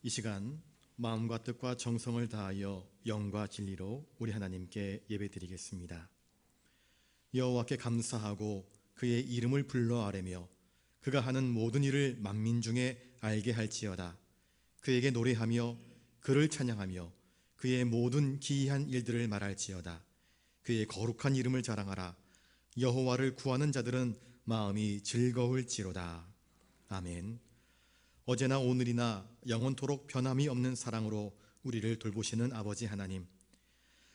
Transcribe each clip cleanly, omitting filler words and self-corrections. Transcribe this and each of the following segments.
이 시간 마음과 뜻과 정성을 다하여 영과 진리로 우리 하나님께 예배드리겠습니다. 여호와께 감사하고 그의 이름을 불러 아뢰며 그가 하는 모든 일을 만민 중에 알게 할지어다. 그에게 노래하며 그를 찬양하며 그의 모든 기이한 일들을 말할지어다. 그의 거룩한 이름을 자랑하라. 여호와를 구하는 자들은 마음이 즐거울지로다. 아멘. 어제나 오늘이나 영원토록 변함이 없는 사랑으로 우리를 돌보시는 아버지 하나님,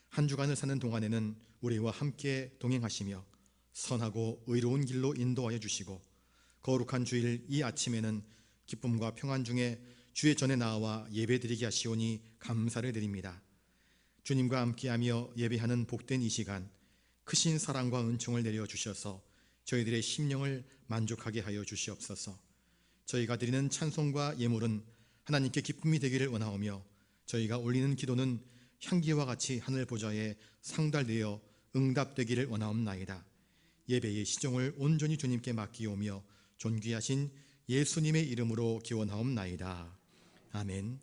한 주간을 사는 동안에는 우리와 함께 동행하시며 선하고 의로운 길로 인도하여 주시고, 거룩한 주일 이 아침에는 기쁨과 평안 중에 주의 전에 나와 예배드리게 하시오니 감사를 드립니다. 주님과 함께하며 예배하는 복된 이 시간, 크신 사랑과 은총을 내려주셔서 저희들의 심령을 만족하게 하여 주시옵소서. 저희가 드리는 찬송과 예물은 하나님께 기쁨이 되기를 원하오며, 저희가 올리는 기도는 향기와 같이 하늘 보좌에 상달되어 응답되기를 원하옵나이다. 예배의 시종을 온전히 주님께 맡기오며 존귀하신 예수님의 이름으로 기원하옵나이다. 아멘.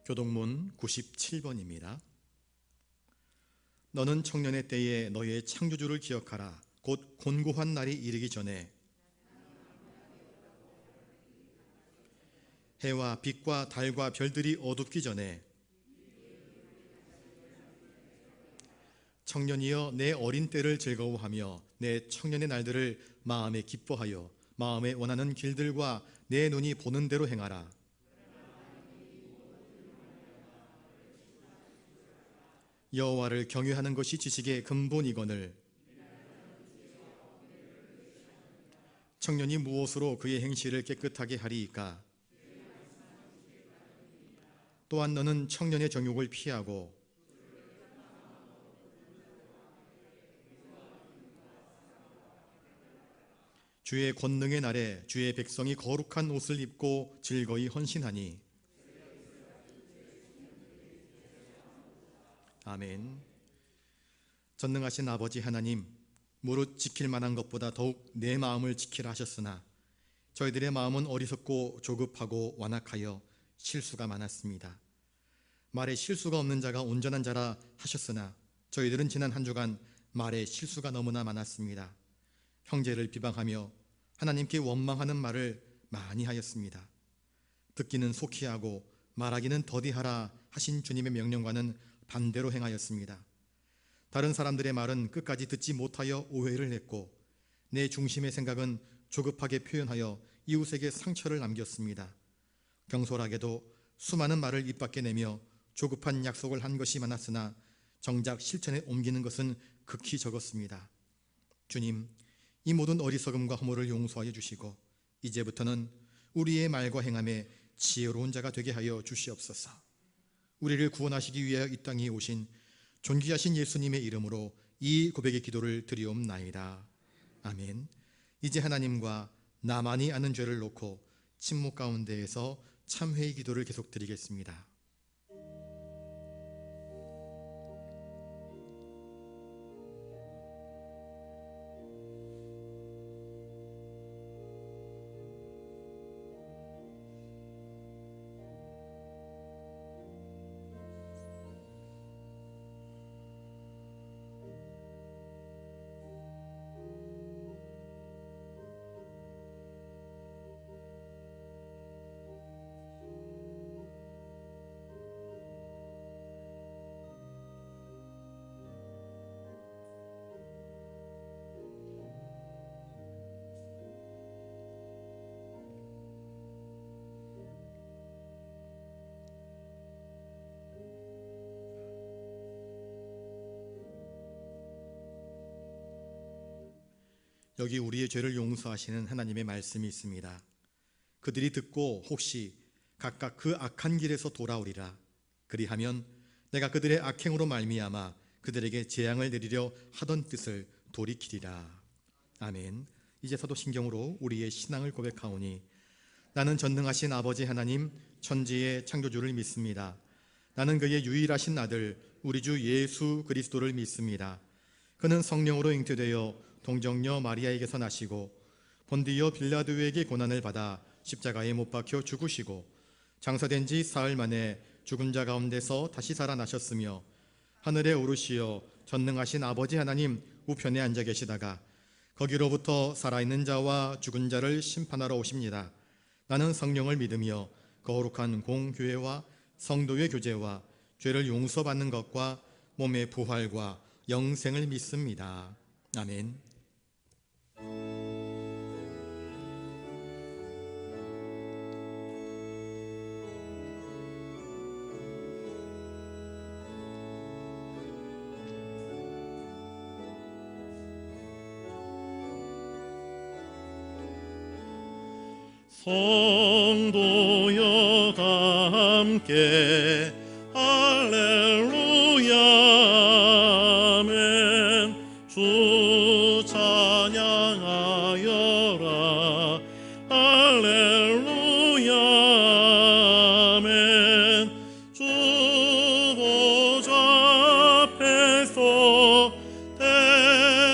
교동문 97번입니다. 너는 청년의 때에 너의 창조주를 기억하라. 곧 곤고한 날이 이르기 전에 해와 빛과 달과 별들이 어둡기 전에 청년이여 내 어린 때를 즐거워하며 내 청년의 날들을 마음에 기뻐하여 마음에 원하는 길들과 내 눈이 보는 대로 행하라. 여호와를 경외하는 것이 지식의 근본이거늘 청년이 무엇으로 그의 행실을 깨끗하게 하리이까? 또한 너는 청년의 정욕을 피하고 주의 권능의 날에 주의 백성이 거룩한 옷을 입고 즐거이 헌신하니. 아멘. 전능하신 아버지 하나님, 무릇 지킬 만한 것보다 더욱 내 마음을 지키라 하셨으나 저희들의 마음은 어리석고 조급하고 완악하여 실수가 많았습니다. 말에 실수가 없는 자가 온전한 자라 하셨으나 저희들은 지난 한 주간 말에 실수가 너무나 많았습니다. 형제를 비방하며 하나님께 원망하는 말을 많이 하였습니다. 듣기는 속히 하고 말하기는 더디하라 하신 주님의 명령과는 반대로 행하였습니다. 다른 사람들의 말은 끝까지 듣지 못하여 오해를 했고, 내 중심의 생각은 조급하게 표현하여 이웃에게 상처를 남겼습니다. 경솔하게도 수많은 말을 입 밖에 내며 조급한 약속을 한 것이 많았으나 정작 실천에 옮기는 것은 극히 적었습니다. 주님, 이 모든 어리석음과 허물을 용서하여 주시고 이제부터는 우리의 말과 행함에 지혜로운 자가 되게 하여 주시옵소서. 우리를 구원하시기 위하여 이 땅에 오신 존귀하신 예수님의 이름으로 이 고백의 기도를 드리옵나이다. 아멘. 이제 하나님과 나만이 아는 죄를 놓고 침묵 가운데에서 참회의 기도를 계속 드리겠습니다. 여기 우리의 죄를 용서하시는 하나님의 말씀이 있습니다. 그들이 듣고 혹시 각각 그 악한 길에서 돌아오리라. 그리하면 내가 그들의 악행으로 말미암아 그들에게 재앙을 내리려 하던 뜻을 돌이키리라. 아멘. 이제 사도신경으로 우리의 신앙을 고백하오니 나는 전능하신 아버지 하나님 천지의 창조주를 믿습니다. 나는 그의 유일하신 아들 우리 주 예수 그리스도를 믿습니다. 그는 성령으로 잉태되어 동정녀 마리아에게서 나시고 본디오 빌라도에게 고난을 받아 십자가에 못 박혀 죽으시고 장사된 지 사흘 만에 죽은 자 가운데서 다시 살아나셨으며 하늘에 오르시어 전능하신 아버지 하나님 우편에 앉아 계시다가 거기로부터 살아있는 자와 죽은 자를 심판하러 오십니다. 나는 성령을 믿으며 거룩한 공교회와 성도의 교제와 죄를 용서받는 것과 몸의 부활과 영생을 믿습니다. 아멘. 성도여 다 함께 할렐루야 아멘. 주 찬양하여라 할렐루야 아멘. 주 보좌 앞에서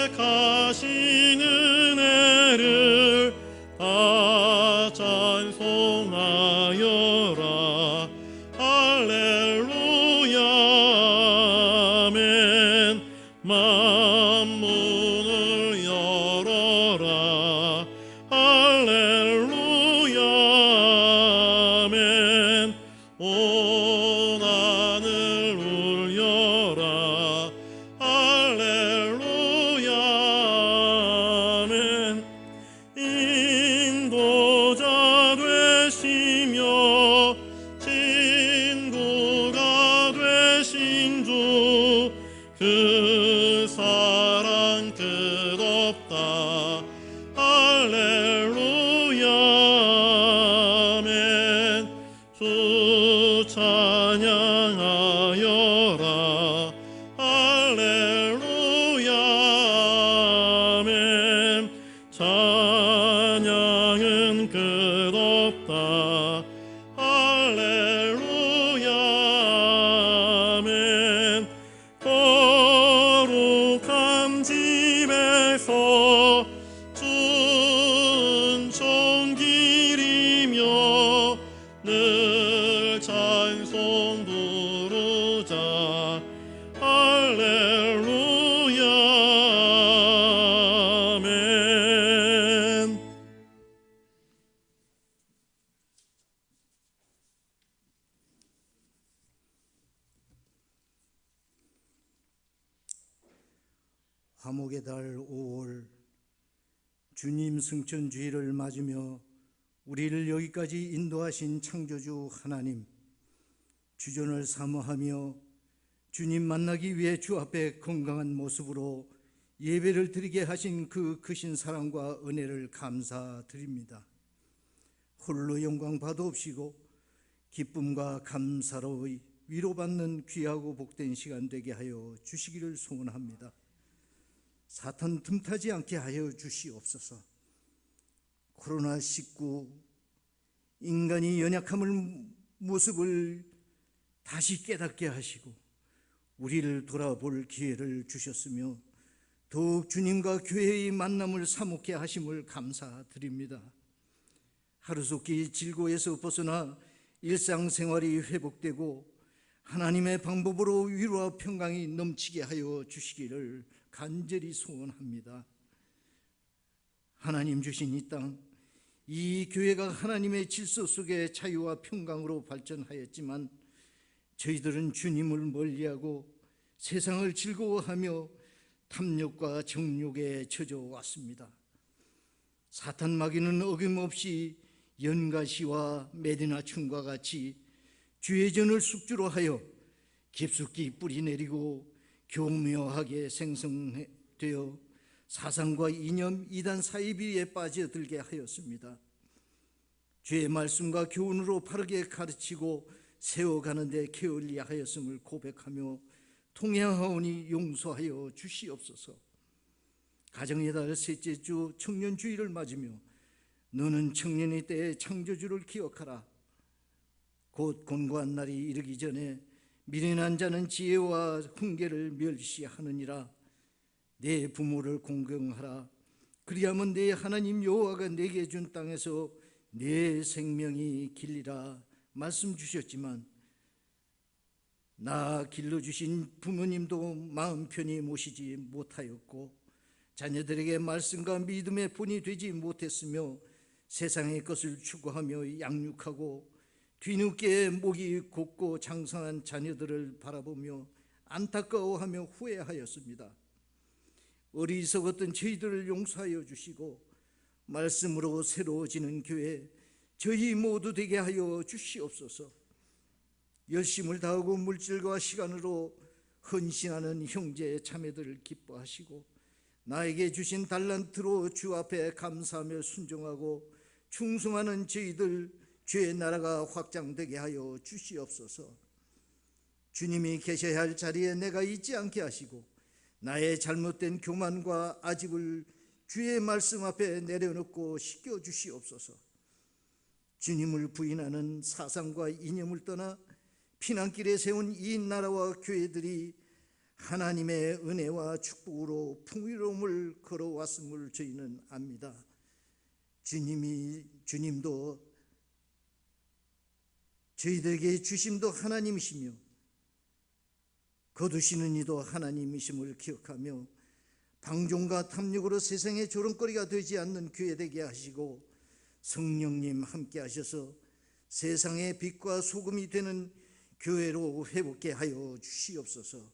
택하신 은혜를 다 찬송하여라 할렐루야 아멘. 만문을 열어라 할렐루야 아멘. 온 하늘 울려라 할렐루야 아멘. 인도자 되시며 친구가 되신 주 그 사랑 끝없다 할렐루야 아멘. 주 찬양하여라 할렐루야 아멘. 찬양은 끝없다 할렐루야 아멘. 거룩한 집에서 준총 기리며 늘 찬송 부르자 할렐루야 아멘. 화목의 달 5월 주님 승천주의를 맞으며 우리를 여기까지 인도하신 창조주 하나님, 주전을 사모하며 주님 만나기 위해 주 앞에 건강한 모습으로 예배를 드리게 하신 그 크신 사랑과 은혜를 감사드립니다. 홀로 영광 받아옵시고 기쁨과 감사로 위로받는 귀하고 복된 시간 되게 하여 주시기를 소원합니다. 사탄 틈타지 않게 하여 주시옵소서. 코로나19 인간이 연약함을 모습을 다시 깨닫게 하시고 우리를 돌아볼 기회를 주셨으며 더욱 주님과 교회의 만남을 사목케 하심을 감사드립니다. 하루속히 질고에서 벗어나 일상생활이 회복되고 하나님의 방법으로 위로와 평강이 넘치게 하여 주시기를 간절히 소원합니다. 하나님 주신 이 땅, 이 교회가 하나님의 질서 속에 자유와 평강으로 발전하였지만 저희들은 주님을 멀리하고 세상을 즐거워하며 탐욕과 정욕에 젖어 왔습니다. 사탄 마귀는 어김없이 연가시와 메디나춤과 같이 주의전을 숙주로 하여 깊숙이 뿌리 내리고 교묘하게 생성되어 사상과 이념, 이단 사이비에 빠져들게 하였습니다. 주의 말씀과 교훈으로 바르게 가르치고 세워가는 데 게을리 하였음을 고백하며 통행하오니 용서하여 주시옵소서. 가정의 달 셋째 주 청년주의를 맞으며 너는 청년의 때의 창조주를 기억하라. 곧 곤고한 날이 이르기 전에 미련한 자는 지혜와 훈계를 멸시하느니라. 내 부모를 공경하라. 그리하면 내 하나님 여호와가 내게 준 땅에서 내 생명이 길리라 말씀 주셨지만, 나 길러주신 부모님도 마음 편히 모시지 못하였고 자녀들에게 말씀과 믿음의 본이 되지 못했으며 세상의 것을 추구하며 양육하고 뒤늦게 목이 곧고 장성한 자녀들을 바라보며 안타까워하며 후회하였습니다. 어리석었던 저희들을 용서하여 주시고 말씀으로 새로워지는 교회 저희 모두 되게 하여 주시옵소서. 열심을 다하고 물질과 시간으로 헌신하는 형제 자매들을 기뻐하시고 나에게 주신 달란트로 주 앞에 감사하며 순종하고 충성하는 저희들 주의 나라가 확장되게 하여 주시옵소서. 주님이 계셔야 할 자리에 내가 있지 않게 하시고 나의 잘못된 교만과 아집을 주의 말씀 앞에 내려놓고 씻겨 주시옵소서. 주님을 부인하는 사상과 이념을 떠나 피난길에 세운 이 나라와 교회들이 하나님의 은혜와 축복으로 풍요로움을 걸어왔음을 저희는 압니다. 주님도 저희들에게 주심도 하나님이시며 거두시는 이도 하나님이심을 기억하며 방종과 탐욕으로 세상의 조롱거리가 되지 않는 교회 되게 하시고 성령님 함께 하셔서 세상의 빛과 소금이 되는 교회로 회복케 하여 주시옵소서.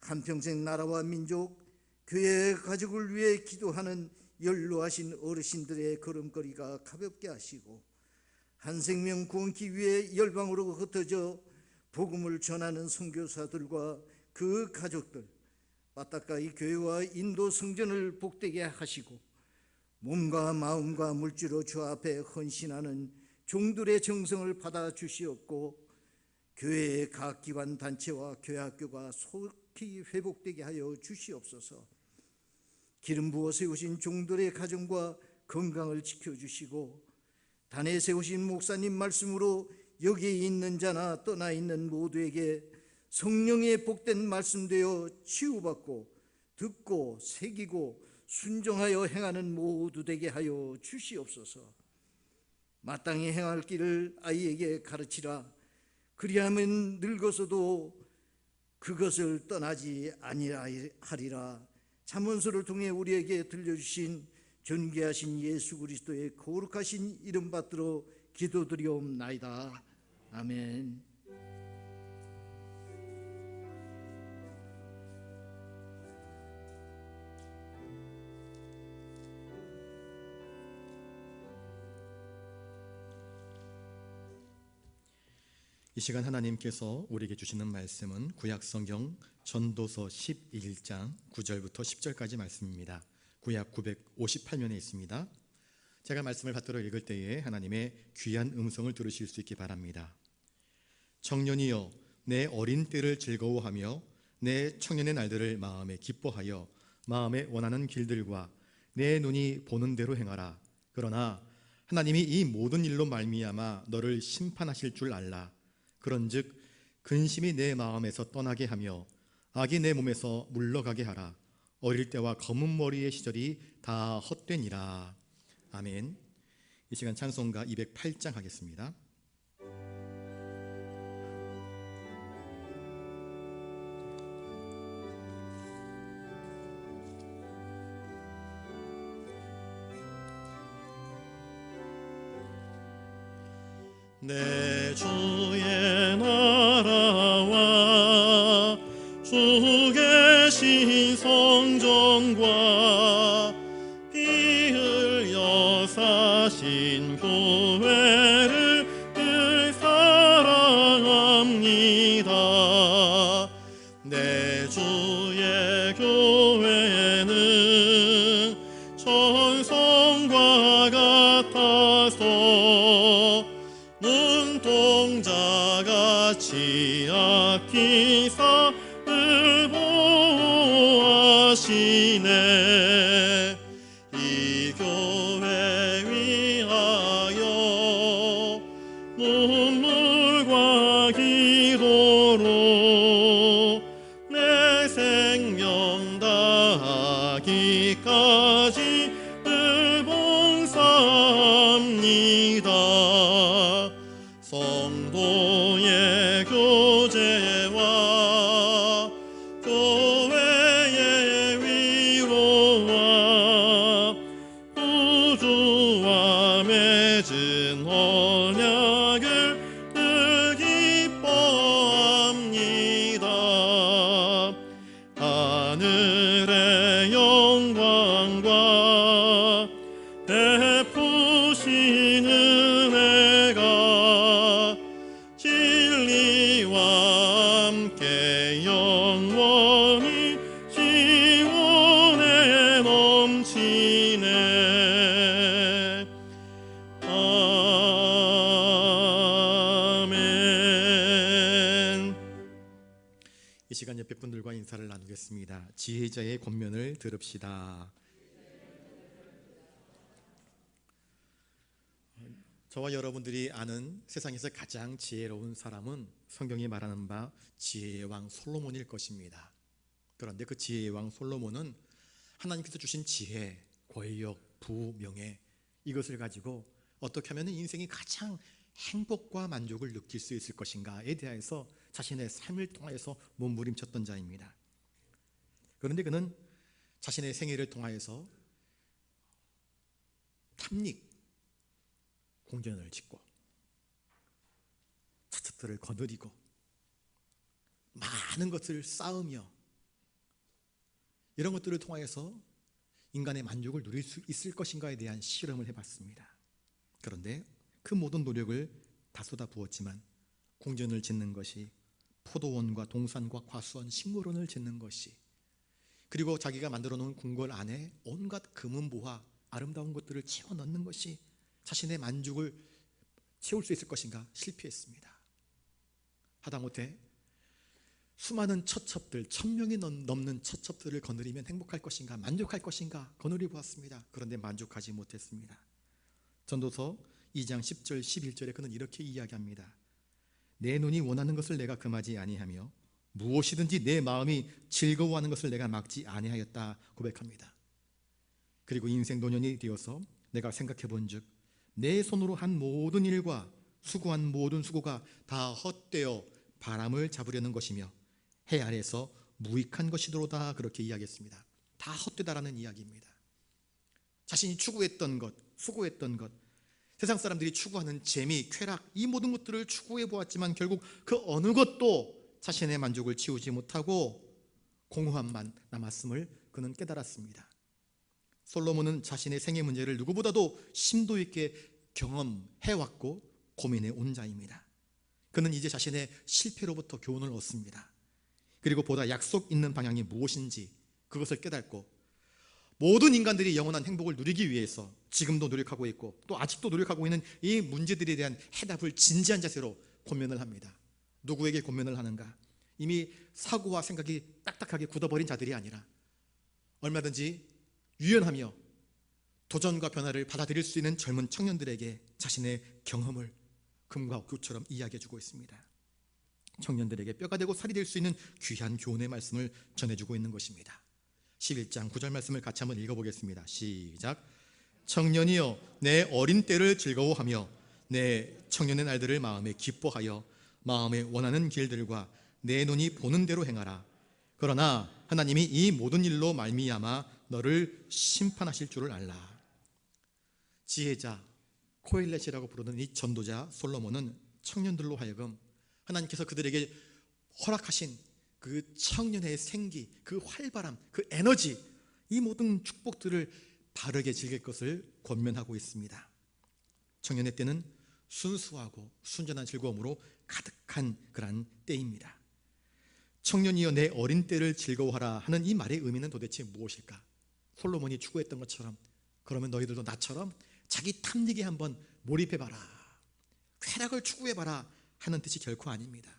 한평생 나라와 민족, 교회 가족을 위해 기도하는 연로하신 어르신들의 걸음걸이가 가볍게 하시고 한 생명 구원기 위해 열방으로 흩어져 복음을 전하는 선교사들과 그 가족들, 빠따까이 교회와 인도 성전을 복되게 하시고 몸과 마음과 물질로 주 앞에 헌신하는 종들의 정성을 받아 주시옵고 교회의 각 기관 단체와 교회학교가 속히 회복되게 하여 주시옵소서. 기름 부어 세우신 종들의 가정과 건강을 지켜주시고 단에 세우신 목사님 말씀으로 여기에 있는 자나 떠나 있는 모두에게 성령의 복된 말씀되어 치유받고 듣고 새기고 순종하여 행하는 모두 되게 하여 주시옵소서. 마땅히 행할 길을 아이에게 가르치라. 그리하면 늙어서도 그것을 떠나지 아니하리라. 잠언서를 통해 우리에게 들려주신 존귀하신 예수 그리스도의 거룩하신 이름 받들어 기도드리옵나이다. 아멘. 이 시간 하나님께서 우리에게 주시는 말씀은 구약성경 전도서 11장 9절부터 10절까지 말씀입니다. 구약 958면에 있습니다. 제가 말씀을 받들어 읽을 때에 하나님의 귀한 음성을 들으실 수 있기 바랍니다. 청년이여 내 어린 때를 즐거워하며 내 청년의 날들을 마음에 기뻐하여 마음에 원하는 길들과 내 눈이 보는 대로 행하라. 그러나 하나님이 이 모든 일로 말미암아 너를 심판하실 줄 알라. 그런즉 근심이 내 마음에서 떠나게 하며 악이 내 몸에서 물러가게 하라. 어릴 때와 검은 머리의 시절이 다 헛되니라. 아멘. 이 시간 찬송가 208장 하겠습니다. 내 주의 나라와 주 계신 성전과 피 흘려 사신 교회를 늘 사랑합니다. 내 주의 교회는 천성과 같아서 눈동자같이 아끼사 을 보호하시네. 이 교회 위하여 눈물과 기도로 내 생명 다하기까지 봉사합니다. 성도의 교제와 교회의 위로와 구주와 맺은 언약을 늘 기뻐합니다. 하늘의 영광과 베푸신 은혜가 진리와 함께 영원히 지원에 넘치네. 아멘. 이 시간 옆에 분들과 인사를 나누겠습니다. 지혜자의 권면을 들읍시다. 저와 여러분들이 아는 세상에서 가장 지혜로운 사람은 성경이 말하는 바 지혜의 왕 솔로몬일 것입니다. 그런데 그 지혜의 왕 솔로몬은 하나님께서 주신 지혜, 권력, 부, 명예 이것을 가지고 어떻게 하면 인생이 가장 행복과 만족을 느낄 수 있을 것인가에 대해서 자신의 삶을 통하여서 몸부림쳤던 자입니다. 그런데 그는 자신의 생애를 통하여서 탐닉, 공전을 짓고 첩첩들을 거느리고 많은 것을 쌓으며 이런 것들을 통하여서 인간의 만족을 누릴 수 있을 것인가에 대한 실험을 해봤습니다. 그런데 그 모든 노력을 다 쏟아부었지만 궁전을 짓는 것이, 포도원과 동산과 과수원, 식물원을 짓는 것이, 그리고 자기가 만들어 놓은 궁궐 안에 온갖 금은보화 아름다운 것들을 채워 넣는 것이 자신의 만족을 채울 수 있을 것인가 실패했습니다. 하다못해 수많은 처첩들, 1000명이 넘는 처첩들을 거느리면 행복할 것인가, 만족할 것인가 거느려 보았습니다. 그런데 만족하지 못했습니다. 전도서 2장 10절 11절에 그는 이렇게 이야기합니다. 내 눈이 원하는 것을 내가 금하지 아니하며 무엇이든지 내 마음이 즐거워하는 것을 내가 막지 아니하였다 고백합니다. 그리고 인생 노년이 되어서 내가 생각해 본즉 내 손으로 한 모든 일과 수고한 모든 수고가 다 헛되어 바람을 잡으려는 것이며 해 아래에서 무익한 것이로다 그렇게 이야기했습니다. 다 헛되다라는 이야기입니다. 자신이 추구했던 것, 수고했던 것, 세상 사람들이 추구하는 재미, 쾌락 이 모든 것들을 추구해 보았지만 결국 그 어느 것도 자신의 만족을 채우지 못하고 공허함만 남았음을 그는 깨달았습니다. 솔로몬은 자신의 생애 문제를 누구보다도 심도 있게 경험해왔고 고민해 온 자입니다. 그는 이제 자신의 실패로부터 교훈을 얻습니다. 그리고 보다 약속 있는 방향이 무엇인지 그것을 깨닫고 모든 인간들이 영원한 행복을 누리기 위해서 지금도 노력하고 있고 또 아직도 노력하고 있는 이 문제들에 대한 해답을 진지한 자세로 권면을 합니다. 누구에게 권면을 하는가? 이미 사고와 생각이 딱딱하게 굳어버린 자들이 아니라 얼마든지 유연하며 도전과 변화를 받아들일 수 있는 젊은 청년들에게 자신의 경험을 금과 옥교처럼 이야기해주고 있습니다. 청년들에게 뼈가 되고 살이 될 수 있는 귀한 교훈의 말씀을 전해주고 있는 것입니다. 11장 9절 말씀을 같이 한번 읽어보겠습니다. 시작. 청년이여 내 어린 때를 즐거워하며 내 청년의 날들을 마음에 기뻐하여 마음에 원하는 길들과 내 눈이 보는 대로 행하라. 그러나 하나님이 이 모든 일로 말미암아 너를 심판하실 줄을 알라. 지혜자 코엘렛이라고 부르는 이 전도자 솔로몬은 청년들로 하여금 하나님께서 그들에게 허락하신 그 청년의 생기, 그 활발함, 그 에너지 이 모든 축복들을 바르게 즐길 것을 권면하고 있습니다. 청년의 때는 순수하고 순전한 즐거움으로 가득한 그런 때입니다. 청년이여 내 어린 때를 즐거워하라 하는 이 말의 의미는 도대체 무엇일까? 솔로몬이 추구했던 것처럼 그러면 너희들도 나처럼 자기 탐닉에 한번 몰입해봐라, 쾌락을 추구해봐라 하는 뜻이 결코 아닙니다.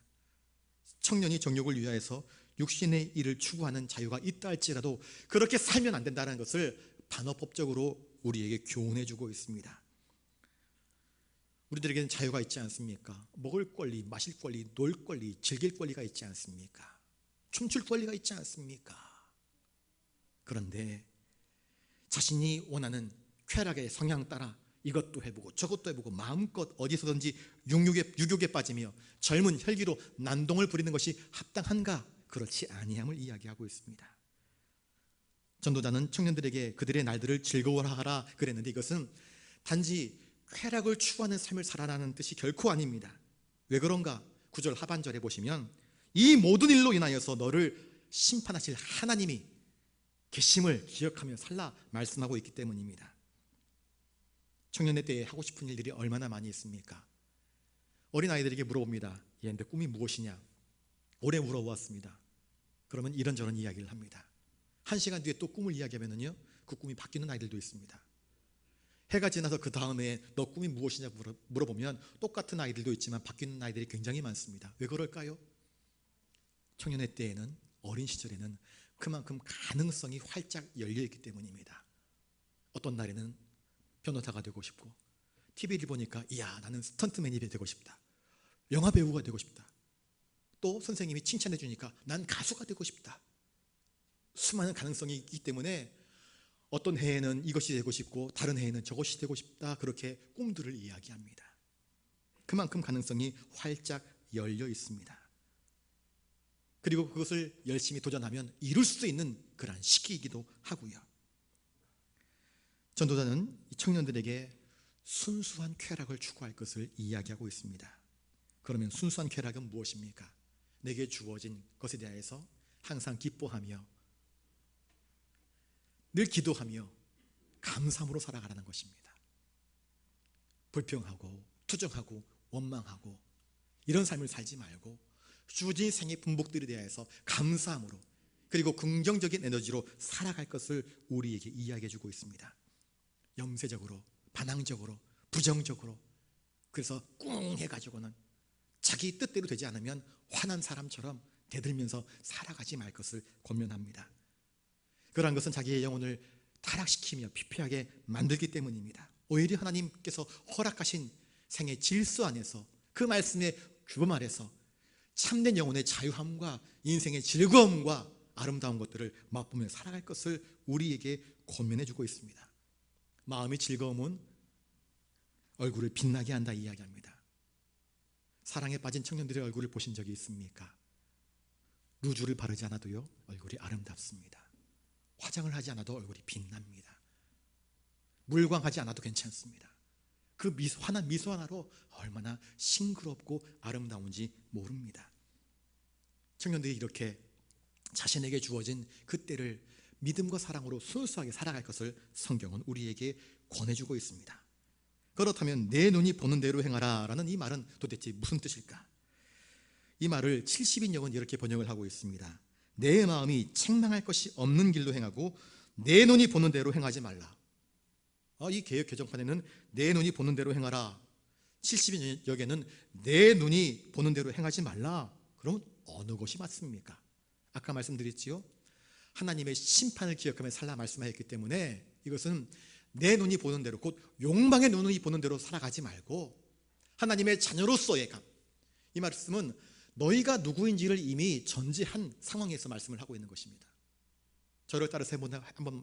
청년이 정욕을 위하여서 육신의 일을 추구하는 자유가 있다 할지라도 그렇게 살면 안 된다는 것을 반어법적으로 우리에게 교훈해주고 있습니다. 우리들에게는 자유가 있지 않습니까? 먹을 권리, 마실 권리, 놀 권리, 즐길 권리가 있지 않습니까? 춤출 권리가 있지 않습니까? 그런데 자신이 원하는 쾌락의 성향 따라 이것도 해보고 저것도 해보고 마음껏 어디서든지 유욕에 빠지며 젊은 혈기로 난동을 부리는 것이 합당한가? 그렇지 아니함을 이야기하고 있습니다. 전도자는 청년들에게 그들의 날들을 즐거워하라 그랬는데 이것은 단지 쾌락을 추구하는 삶을 살아라는 뜻이 결코 아닙니다. 왜 그런가? 9절 하반절에 보시면 이 모든 일로 인하여서 너를 심판하실 하나님이 계심을 기억하며 살라 말씀하고 있기 때문입니다. 청년의 때에 하고 싶은 일들이 얼마나 많이 있습니까? 어린아이들에게 물어봅니다. 얘네 꿈이 무엇이냐? 오래 물어보았습니다. 그러면 이런저런 이야기를 합니다. 1시간 뒤에 또 꿈을 이야기하면요, 그 꿈이 바뀌는 아이들도 있습니다. 해가 지나서 그 다음에 너 꿈이 무엇이냐고 물어보면 똑같은 아이들도 있지만 바뀌는 아이들이 굉장히 많습니다. 왜 그럴까요? 청년의 때에는, 어린 시절에는 그만큼 가능성이 활짝 열려있기 때문입니다. 어떤 날에는 변호사가 되고 싶고, TV를 보니까 이야 나는 스턴트맨이 되고 싶다, 영화 배우가 되고 싶다, 또 선생님이 칭찬해 주니까 난 가수가 되고 싶다. 수많은 가능성이 있기 때문에 어떤 해에는 이것이 되고 싶고 다른 해에는 저것이 되고 싶다, 그렇게 꿈들을 이야기합니다. 그만큼 가능성이 활짝 열려 있습니다. 그리고 그것을 열심히 도전하면 이룰 수 있는 그런 시기이기도 하고요. 전도자는 이 청년들에게 순수한 쾌락을 추구할 것을 이야기하고 있습니다. 그러면 순수한 쾌락은 무엇입니까? 내게 주어진 것에 대해서 항상 기뻐하며 늘 기도하며 감사함으로 살아가라는 것입니다. 불평하고 투정하고 원망하고 이런 삶을 살지 말고 주어진 생의 분복들에 대해서 감사함으로 그리고 긍정적인 에너지로 살아갈 것을 우리에게 이야기해 주고 있습니다. 염세적으로, 반항적으로, 부정적으로, 그래서 꿍 해가지고는 자기 뜻대로 되지 않으면 화난 사람처럼 대들면서 살아가지 말 것을 권면합니다. 그러한 것은 자기의 영혼을 타락시키며 피폐하게 만들기 때문입니다. 오히려 하나님께서 허락하신 생의 질서 안에서 그 말씀의 규범 아래서 참된 영혼의 자유함과 인생의 즐거움과 아름다운 것들을 맛보며 살아갈 것을 우리에게 권면해 주고 있습니다. 마음의 즐거움은 얼굴을 빛나게 한다 이야기합니다. 사랑에 빠진 청년들의 얼굴을 보신 적이 있습니까? 루즈를 바르지 않아도요 얼굴이 아름답습니다. 화장을 하지 않아도 얼굴이 빛납니다. 물광하지 않아도 괜찮습니다. 그 환한 미소 하나로 얼마나 싱그럽고 아름다운지 모릅니다. 청년들이 이렇게 자신에게 주어진 그 때를 믿음과 사랑으로 순수하게 살아갈 것을 성경은 우리에게 권해주고 있습니다. 그렇다면 내 눈이 보는 대로 행하라 라는 이 말은 도대체 무슨 뜻일까? 이 말을 70인역은 이렇게 번역을 하고 있습니다. 내 마음이 책망할 것이 없는 길로 행하고 내 눈이 보는 대로 행하지 말라. 이 개역 개정판에는 내 눈이 보는 대로 행하라, 70인역에는 내 눈이 보는 대로 행하지 말라. 그럼 어느 것이 맞습니까? 아까 말씀드렸지요, 하나님의 심판을 기억하며 살라 말씀하였기 때문에 이것은 내 눈이 보는 대로, 곧 욕망의 눈이 보는 대로 살아가지 말고 하나님의 자녀로서의 감, 이 말씀은 너희가 누구인지를 이미 전제한 상황에서 말씀을 하고 있는 것입니다. 저를 따라서 한번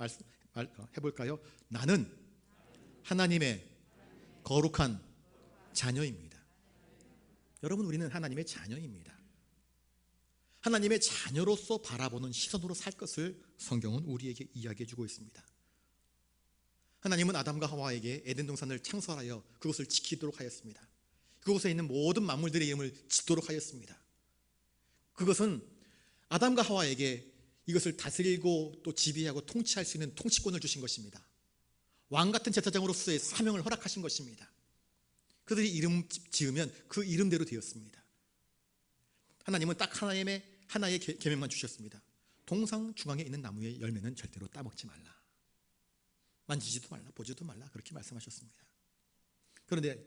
해볼까요? 나는 하나님의 거룩한 자녀입니다. 여러분, 우리는 하나님의 자녀입니다. 하나님의 자녀로서 바라보는 시선으로 살 것을 성경은 우리에게 이야기해 주고 있습니다. 하나님은 아담과 하와에게 에덴 동산을 창설하여 그것을 지키도록 하였습니다. 그곳에 있는 모든 만물들의 이름을 짓도록 하였습니다. 그것은 아담과 하와에게 이것을 다스리고 또 지배하고 통치할 수 있는 통치권을 주신 것입니다. 왕같은 제사장으로서의 사명을 허락하신 것입니다. 그들이 이름 지으면 그 이름대로 되었습니다. 하나님은 딱 하나의 계명만 주셨습니다. 동상 중앙에 있는 나무의 열매는 절대로 따먹지 말라, 만지지도 말라, 보지도 말라, 그렇게 말씀하셨습니다. 그런데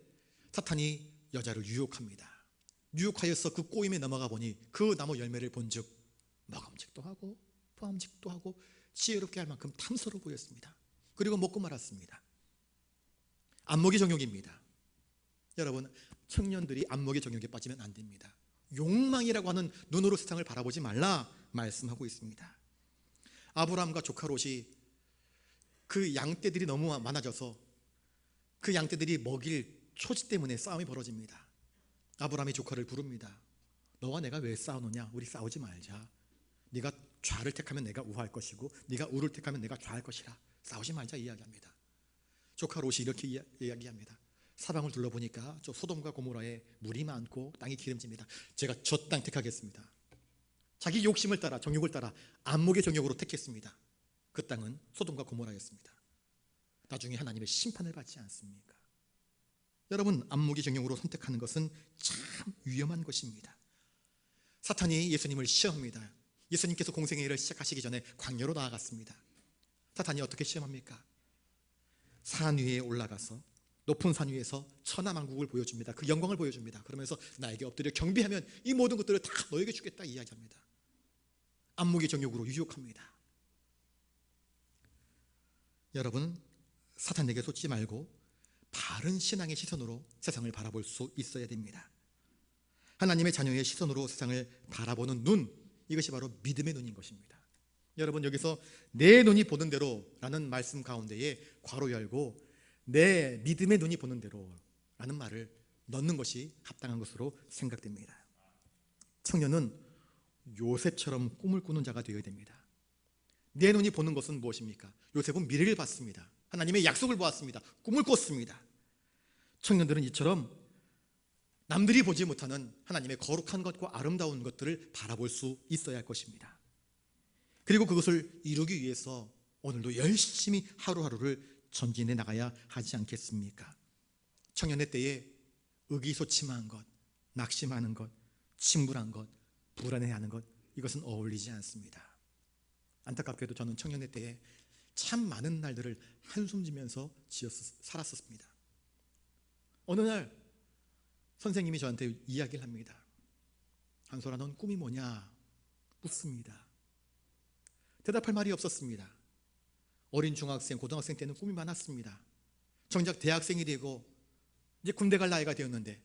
사탄이 여자를 유혹합니다. 유혹하여서 그 꼬임에 넘어가 보니 그 나무 열매를 본즉 먹음직도 하고 포함직도 하고 지혜롭게 할 만큼 탐스러워 보였습니다. 그리고 먹고 말았습니다. 안목이 정욕입니다. 여러분, 청년들이 안목의 정욕에 빠지면 안 됩니다. 욕망이라고 하는 눈으로 세상을 바라보지 말라 말씀하고 있습니다. 아브라함과 조카 롯이 그 양떼들이 너무 많아져서 그 양떼들이 먹일 초지 때문에 싸움이 벌어집니다. 아브라함이 조카를 부릅니다. 너와 내가 왜 싸우느냐? 우리 싸우지 말자. 네가 좌를 택하면 내가 우할 것이고 네가 우를 택하면 내가 좌할 것이라. 싸우지 말자 이야기합니다. 조카 롯이 이렇게 이야기합니다. 사방을 둘러보니까 저 소돔과 고모라에 물이 많고 땅이 기름집니다. 제가 저 땅 택하겠습니다. 자기 욕심을 따라, 정욕을 따라 안목의 정욕으로 택했습니다. 그 땅은 소돔과 고모라였습니다. 나중에 하나님의 심판을 받지 않습니까? 여러분, 안목의 정욕으로 선택하는 것은 참 위험한 것입니다. 사탄이 예수님을 시험합니다. 예수님께서 공생의 일을 시작하시기 전에 광야로 나아갔습니다. 사탄이 어떻게 시험합니까? 산 위에 올라가서 높은 산 위에서 천하만국을 보여줍니다. 그 영광을 보여줍니다. 그러면서 나에게 엎드려 경배하면 이 모든 것들을 다 너에게 주겠다 이야기합니다. 안목의 정욕으로 유혹합니다. 여러분, 사탄에게 속지 말고 바른 신앙의 시선으로 세상을 바라볼 수 있어야 됩니다. 하나님의 자녀의 시선으로 세상을 바라보는 눈, 이것이 바로 믿음의 눈인 것입니다. 여러분, 여기서 내 눈이 보는 대로 라는 말씀 가운데에 괄호 열고 내 믿음의 눈이 보는 대로 라는 말을 넣는 것이 합당한 것으로 생각됩니다. 청년은 요셉처럼 꿈을 꾸는 자가 되어야 됩니다. 내 눈이 보는 것은 무엇입니까? 요셉은 미래를 봤습니다. 하나님의 약속을 보았습니다. 꿈을 꿨습니다. 청년들은 이처럼 남들이 보지 못하는 하나님의 거룩한 것과 아름다운 것들을 바라볼 수 있어야 할 것입니다. 그리고 그것을 이루기 위해서 오늘도 열심히 하루하루를 전진해 나가야 하지 않겠습니까? 청년의 때에 의기소침한 것, 낙심하는 것, 침울한 것, 불안해하는 것, 이것은 어울리지 않습니다. 안타깝게도 저는 청년의 때에 참 많은 날들을 한숨 지면서 살았었습니다. 어느 날 선생님이 저한테 이야기를 합니다. 한솔아, 넌 꿈이 뭐냐? 묻습니다. 대답할 말이 없었습니다. 어린 중학생, 고등학생 때는 꿈이 많았습니다. 정작 대학생이 되고 이제 군대 갈 나이가 되었는데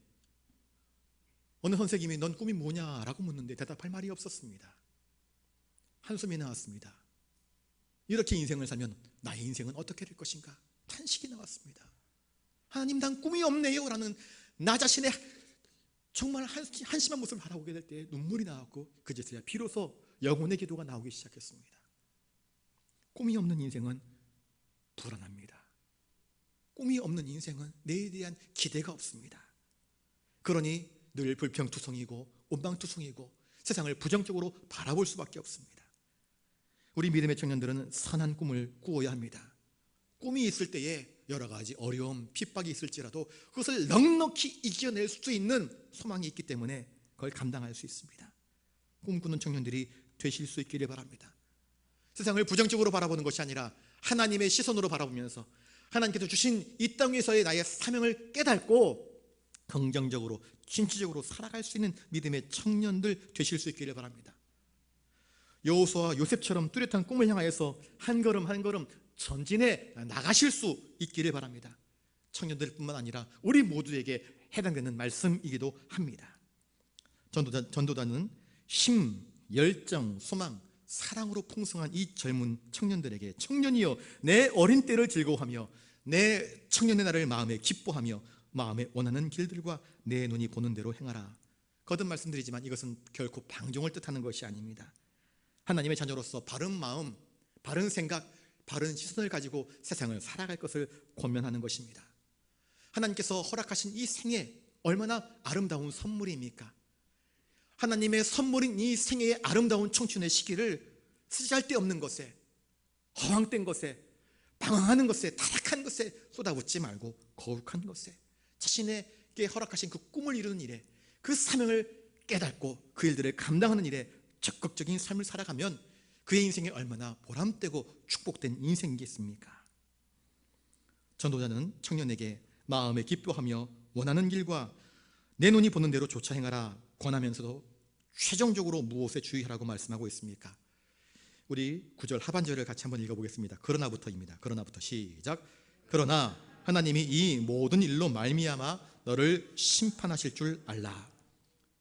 어느 선생님이 넌 꿈이 뭐냐라고 묻는데 대답할 말이 없었습니다. 한숨이 나왔습니다. 이렇게 인생을 살면 나의 인생은 어떻게 될 것인가? 탄식이 나왔습니다. 하나님, 난 꿈이 없네요 라는 나 자신의 정말 한심한 모습을 바라보게 될 때 눈물이 나왔고 그제서야 비로소 영혼의 기도가 나오기 시작했습니다. 꿈이 없는 인생은 불안합니다. 꿈이 없는 인생은 내에 대한 기대가 없습니다. 그러니 늘 불평투성이고 원망투성이고 세상을 부정적으로 바라볼 수밖에 없습니다. 우리 믿음의 청년들은 선한 꿈을 꾸어야 합니다. 꿈이 있을 때에 여러 가지 어려움, 핍박이 있을지라도 그것을 넉넉히 이겨낼 수 있는 소망이 있기 때문에 그걸 감당할 수 있습니다. 꿈꾸는 청년들이 되실 수 있기를 바랍니다. 세상을 부정적으로 바라보는 것이 아니라 하나님의 시선으로 바라보면서 하나님께서 주신 이 땅 위에서의 나의 사명을 깨닫고 긍정적으로, 진취적으로 살아갈 수 있는 믿음의 청년들 되실 수 있기를 바랍니다. 여호수아와 요셉처럼 뚜렷한 꿈을 향하여서 한 걸음 한 걸음 전진해 나가실 수 있기를 바랍니다. 청년들뿐만 아니라 우리 모두에게 해당되는 말씀이기도 합니다. 전도단은 힘, 열정, 소망, 사랑으로 풍성한 이 젊은 청년들에게 청년이여 내 어린 때를 즐거워하며 내 청년의 날을 마음에 기뻐하며 마음에 원하는 길들과 내 눈이 보는 대로 행하라. 거듭 말씀드리지만 이것은 결코 방종을 뜻하는 것이 아닙니다. 하나님의 자녀로서 바른 마음, 바른 생각, 바른 시선을 가지고 세상을 살아갈 것을 권면하는 것입니다. 하나님께서 허락하신 이 생애 얼마나 아름다운 선물입니까? 하나님의 선물인 이 생애의 아름다운 청춘의 시기를 쓰잘데없는 것에, 허황된 것에, 방황하는 것에, 타락한 것에 쏟아붓지 말고 거룩한 것에, 자신에게 허락하신 그 꿈을 이루는 일에, 그 사명을 깨닫고 그 일들을 감당하는 일에 적극적인 삶을 살아가면 그의 인생이 얼마나 보람되고 축복된 인생이겠습니까? 전도자는 청년에게 마음에 기뻐하며 원하는 길과 내 눈이 보는 대로 조차 행하라 권하면서도 최종적으로 무엇에 주의하라고 말씀하고 있습니까? 우리 9절 하반절을 같이 한번 읽어보겠습니다. 그러나부터입니다. 그러나부터 시작. 그러나 하나님이 이 모든 일로 말미암아 너를 심판하실 줄 알라.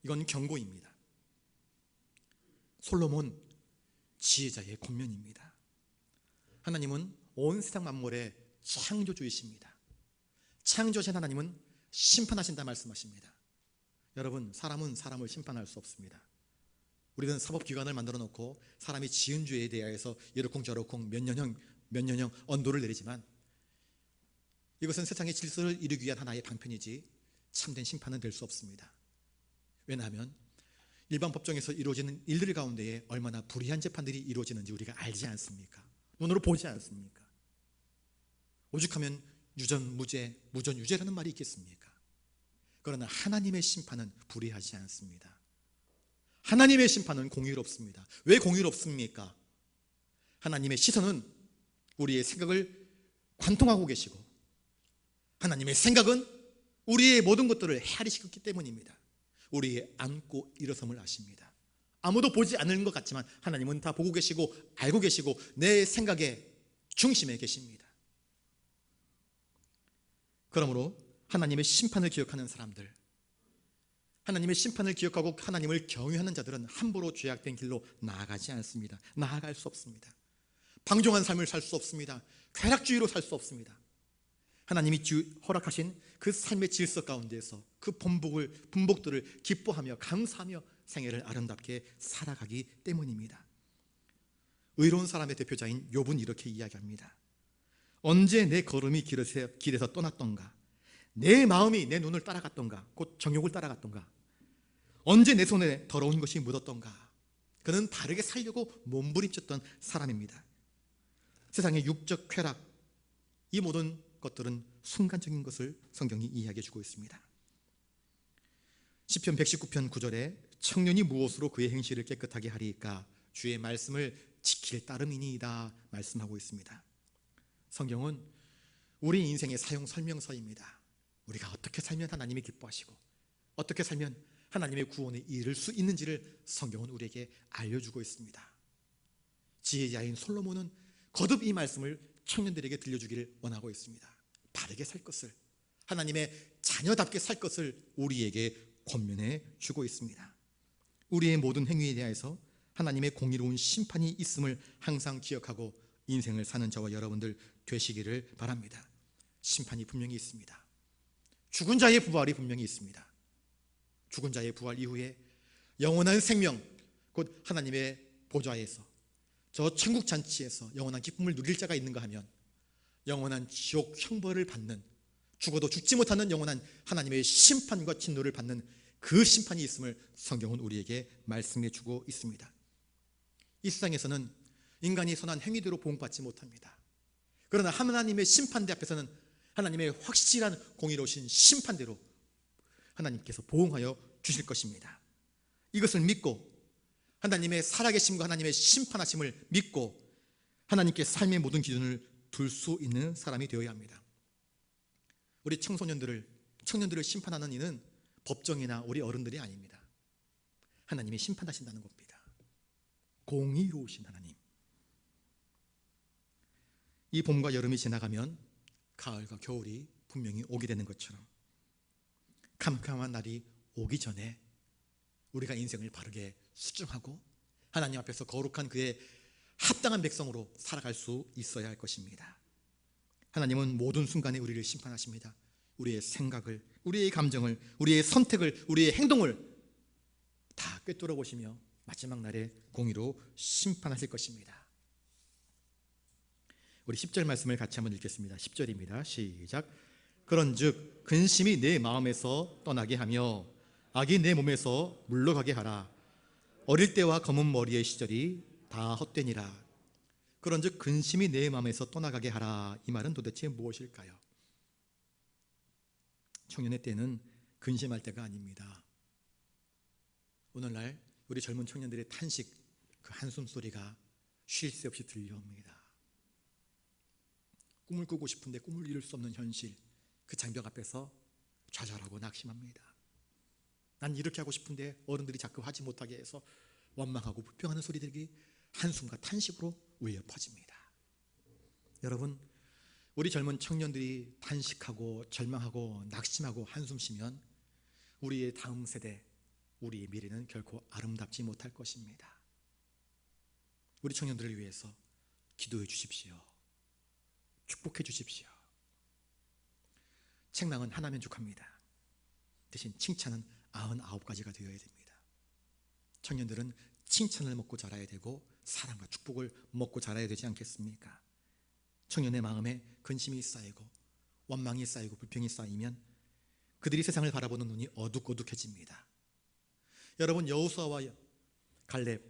이건 경고입니다. 솔로몬 지혜자의 권면입니다. 하나님은 온 세상 만물의 창조주이십니다. 창조하신 하나님은 심판하신다 말씀하십니다. 여러분, 사람은 사람을 심판할 수 없습니다. 우리는 사법기관을 만들어 놓고 사람이 지은 죄에 대하여서 이러쿵 저러쿵 몇 년형 언도를 내리지만 이것은 세상의 질서를 이루기 위한 하나의 방편이지 참된 심판은 될 수 없습니다. 왜냐하면 일반 법정에서 이루어지는 일들 가운데에 얼마나 불의한 재판들이 이루어지는지 우리가 알지 않습니까? 눈으로 보지 않습니까? 오죽하면 유전 무죄, 무전 유죄라는 말이 있겠습니까? 그러나 하나님의 심판은 불의하지 않습니다. 하나님의 심판은 공의롭습니다. 왜 공의롭습니까? 하나님의 시선은 우리의 생각을 관통하고 계시고 하나님의 생각은 우리의 모든 것들을 헤아리시기 때문입니다. 우리의 앉고 일어섬을 아십니다. 아무도 보지 않는 것 같지만 하나님은 다 보고 계시고 알고 계시고 내 생각의 중심에 계십니다. 그러므로 하나님의 심판을 기억하는 사람들, 하나님의 심판을 기억하고 하나님을 경외하는 자들은 함부로 죄악된 길로 나아가지 않습니다. 나아갈 수 없습니다. 방종한 삶을 살 수 없습니다. 쾌락주의로 살 수 없습니다. 하나님이 허락하신 그 삶의 질서 가운데에서 그 분복들을 기뻐하며 감사하며 생애를 아름답게 살아가기 때문입니다. 의로운 사람의 대표자인 욥은 이렇게 이야기합니다. 언제 내 걸음이 길에서 떠났던가, 내 마음이 내 눈을 따라갔던가, 곧 정욕을 따라갔던가, 언제 내 손에 더러운 것이 묻었던가. 그는 바르게 살려고 몸부림쳤던 사람입니다. 세상의 육적 쾌락, 이 모든 것들은 순간적인 것을 성경이 이야기해 주고 있습니다. 시편 119편 9절에 청년이 무엇으로 그의 행실을 깨끗하게 하리이까 주의 말씀을 지킬 따름이니이다 말씀하고 있습니다. 성경은 우리 인생의 사용 설명서입니다. 우리가 어떻게 살면 하나님이 기뻐하시고 어떻게 살면 하나님의 구원에 이를 수 있는지를 성경은 우리에게 알려주고 있습니다. 지혜자인 솔로몬은 거듭 이 말씀을 청년들에게 들려주기를 원하고 있습니다. 바르게 살 것을, 하나님의 자녀답게 살 것을 우리에게 권면해 주고 있습니다. 우리의 모든 행위에 대해서 하나님의 공의로운 심판이 있음을 항상 기억하고 인생을 사는 저와 여러분들 되시기를 바랍니다. 심판이 분명히 있습니다. 죽은 자의 부활이 분명히 있습니다. 죽은 자의 부활 이후에 영원한 생명, 곧 하나님의 보좌에서, 저 천국 잔치에서 영원한 기쁨을 누릴 자가 있는가 하면 영원한 지옥 형벌을 받는, 죽어도 죽지 못하는 영원한 하나님의 심판과 진노를 받는 그 심판이 있음을 성경은 우리에게 말씀해 주고 있습니다. 이 세상에서는 인간이 선한 행위대로 보응받지 못합니다. 그러나 하나님의 심판대 앞에서는 하나님의 확실한 공의로우신 심판대로 하나님께서 보응하여 주실 것입니다. 이것을 믿고 하나님의 살아계심과 하나님의 심판하심을 믿고 하나님께 삶의 모든 기준을 둘 수 있는 사람이 되어야 합니다. 우리 청년들을 심판하는 이는 법정이나 우리 어른들이 아닙니다. 하나님이 심판하신다는 겁니다. 공의로우신 하나님. 이 봄과 여름이 지나가면 가을과 겨울이 분명히 오게 되는 것처럼 캄캄한 날이 오기 전에 우리가 인생을 바르게 수정하고 하나님 앞에서 거룩한 그의 합당한 백성으로 살아갈 수 있어야 할 것입니다. 하나님은 모든 순간에 우리를 심판하십니다. 우리의 생각을, 우리의 감정을, 우리의 선택을, 우리의 행동을 다 꿰뚫어 보시며 마지막 날에 공의로 심판하실 것입니다. 우리 10절 말씀을 같이 한번 읽겠습니다. 10절입니다. 시작. 그런즉 근심이 내 마음에서 떠나게 하며 악이 내 몸에서 물러가게 하라. 어릴 때와 검은 머리의 시절이 다 헛되니라. 그런즉 근심이 내 마음에서 떠나가게 하라. 이 말은 도대체 무엇일까요? 청년의 때는 근심할 때가 아닙니다. 오늘날 우리 젊은 청년들의 탄식, 그 한숨 소리가 쉴 새 없이 들려옵니다. 꿈을 꾸고 싶은데 꿈을 이룰 수 없는 현실, 그 장벽 앞에서 좌절하고 낙심합니다. 난 이렇게 하고 싶은데 어른들이 자꾸 하지 못하게 해서 원망하고 불평하는 소리들이 한숨과 탄식으로 울려 퍼집니다. 여러분, 우리 젊은 청년들이 단식하고 절망하고 낙심하고 한숨 쉬면 우리의 다음 세대, 우리의 미래는 결코 아름답지 못할 것입니다. 우리 청년들을 위해서 기도해 주십시오. 축복해 주십시오. 책망은 하나면 족합니다. 대신 칭찬은 99가지가 되어야 됩니다. 청년들은 칭찬을 먹고 자라야 되고 사랑과 축복을 먹고 자라야 되지 않겠습니까? 청년의 마음에 근심이 쌓이고 원망이 쌓이고 불평이 쌓이면 그들이 세상을 바라보는 눈이 어둑어둑해집니다. 여러분, 여호수아와 갈렙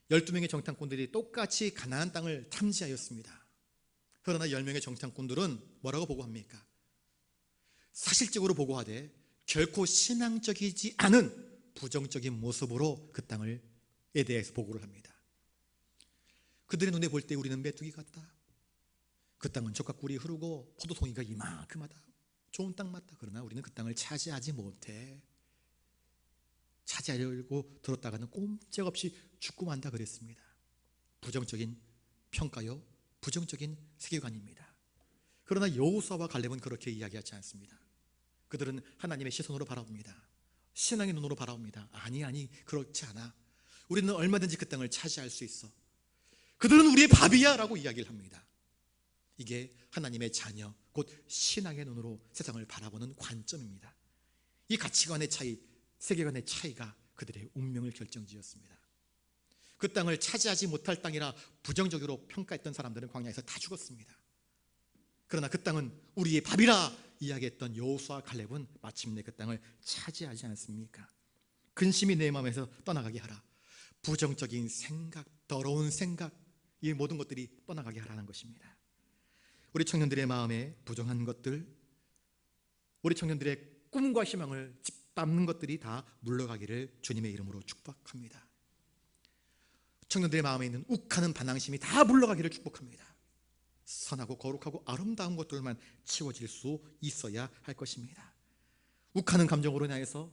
12명의 정탐꾼들이 똑같이 가나안 땅을 탐지하였습니다. 그러나 10명의 정탐꾼들은 뭐라고 보고합니까? 사실적으로 보고하되 결코 신앙적이지 않은 부정적인 모습으로 그 땅에 대해서 보고를 합니다. 그들의 눈에 볼 때 우리는 메뚜기 같다. 그 땅은 젖과 꿀이 흐르고 포도송이가 이만큼하다. 좋은 땅 맞다. 그러나 우리는 그 땅을 차지하지 못해. 차지하려고 들었다가는 꼼짝없이 죽고 만다 그랬습니다. 부정적인 평가요, 부정적인 세계관입니다. 그러나 여호수아와 갈렙은 그렇게 이야기하지 않습니다. 그들은 하나님의 시선으로 바라봅니다. 신앙의 눈으로 바라봅니다. 아니 그렇지 않아. 우리는 얼마든지 그 땅을 차지할 수 있어. 그들은 우리의 밥이야 라고 이야기를 합니다. 이게 하나님의 자녀, 곧 신앙의 눈으로 세상을 바라보는 관점입니다. 이 가치관의 차이, 세계관의 차이가 그들의 운명을 결정지었습니다. 그 땅을 차지하지 못할 땅이라 부정적으로 평가했던 사람들은 광야에서 다 죽었습니다. 그러나 그 땅은 우리의 밥이라 이야기했던 여호수아 갈렙은 마침내 그 땅을 차지하지 않습니까? 근심이 내 마음에서 떠나가게 하라. 부정적인 생각, 더러운 생각, 이 모든 것들이 떠나가게 하라는 것입니다. 우리 청년들의 마음에 부정한 것들, 우리 청년들의 꿈과 희망을 짓밟는 것들이 다 물러가기를 주님의 이름으로 축복합니다. 청년들의 마음에 있는 욱하는 반항심이 다 물러가기를 축복합니다. 선하고 거룩하고 아름다운 것들만 채워질 수 있어야 할 것입니다. 욱하는 감정으로 인하여서